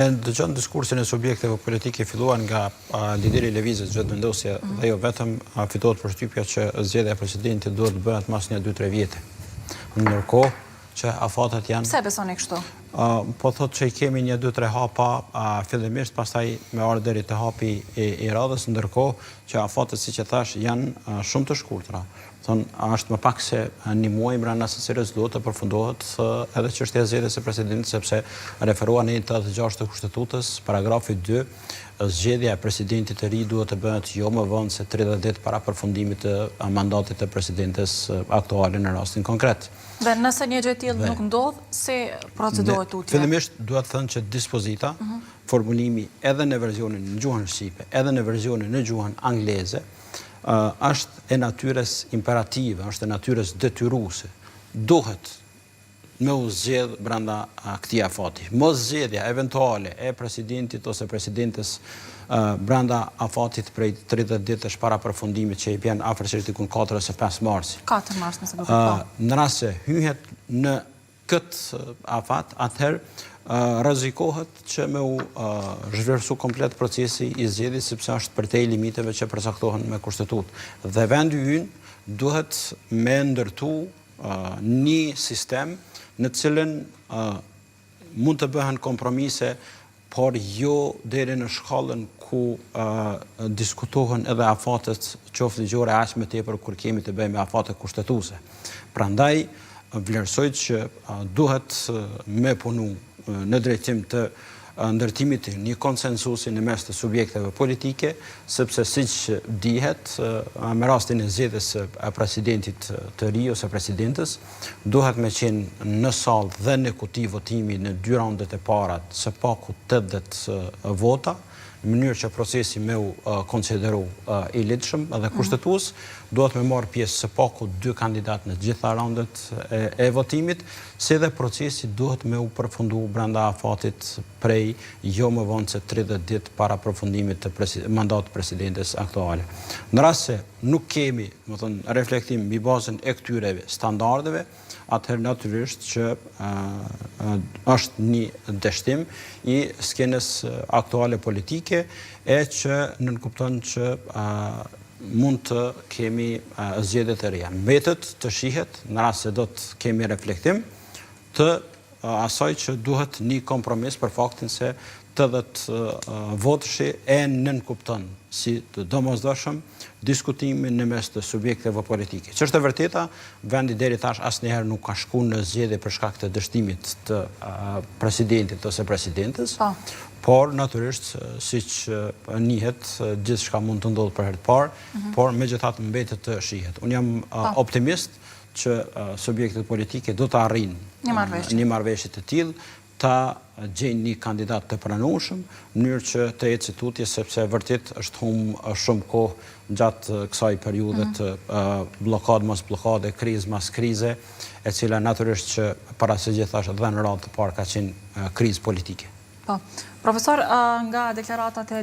Dëgjon diskursin e subjekteve politike filluan nga lideri i lëvizjes Xhetmendosja dhe jo vetëm fitohet përshtypja që zgjedhja e presidentit duhet të bëhet mas një 2-3 vjete. Ndërkohë që afatet janë... Pse besoni kështu? Po thot që i kemi një 2-3 hapa fillimisht, pastaj me ardhur deri te hapi i radhës, ndërkohë që afatet, siç e thash, janë shumë të shkurtra. Është më pak se një muaj brenda asaj duhet të përfundohet edhe çështja e zgjedhjes së presidentit, sepse referohen në 86 të Kushtetutës, paragrafi 2, zgjedhja e presidentit të ri duhet të bëhet jo më vonë se 30 ditë para përfundimit të mandatit të presidentes aktuale në rastin konkret. Dhe nëse një gjë e tillë nuk ndodh, si procedohet tutje? Fillimisht duhet të thënë që dispozita, formulimi edhe në versionin në gjuhën shqipe, edhe në versionin në gjuhën angleze, është e natyrës imperative, është e natyrës detyruese. Duhet me u zgjedh brenda këtij afati. Mos zgjedhja eventuale e presidentit ose presidentes brenda afatit prej 30 ditësh para përfundimit që i bën afërsisht diku 4 ose 5 marsi. 4 mars nëse duket. Në rast se hyhet në këtë afat, atëherë rrezikohet që me u zhvlerësu komplet procesi i zgjedhjes, sepse është përtej limiteve që përcaktohen me kushtetutë. Dhe vendi ynë duhet me ndërtu një sistem në cilën mund të bëhen kompromise, por jo deri në shkallën ku diskutohen edhe afatet qoftë ligjore aq më tepër kur kemi të bëjmë me afate kushtetuese. Prandaj vlerësoj që duhet me punu në drejtim të ndërtimit të një konsensusi në mes të subjekteve politike, sepse siç dihet, me rastin e zgjedhjes së presidentit të ri ose presidentes, duhet me qenë në sallë dhe në kuti votimi në 2 raundet e para së paku 80 vota, në mënyrë që procesi me u konsideru i lidhshëm dhe kushtetues, duhet me marrë pjesë së paku 2 kandidat në gjitha raundet e votimit, si dhe procesi duhet me u përfundu brenda afatit prej jo më vonë se 30 ditë para përfundimit të mandatit presidentes aktuale. Në rast se nuk kemi, reflektim mbi bazën e këtyre standardeve, atëherë natyrisht që është një dështim i skenës aktuale politike, e që nënkupton që mund të kemi zgjedhje të reja. Mbetet të shihet, në rast se do të kemi reflektim, të asaj që duhet një kompromis për faktin se 80 votëshi e nënkupton si të domosdoshëm diskutimin në mes të subjekteve politike. Që është e vërteta, vendi deri tash asnjëherë nuk ka shkuar në zgjedhje për shkak të dështimit të presidentit ose presidentes, por natyrisht siç njihet, gjithçka mund të ndodhë për herë të parë, por megjithatë mbetet të shihet. Unë jam optimist që subjektet politike do të arrijnë një marrëveshje të tillë, ta gjejnë një kandidat të pranueshëm, në mënyrë që të ecë tutje, sepse vërtet është humbur shumë kohë gjatë kësaj periudhe të bllokadë mas bllokade, krizë mas krize, e cila natyrisht që para së gjithash dhe në radhë të parë ka qenë krizë politike. Po. Profesor, nga deklaratat e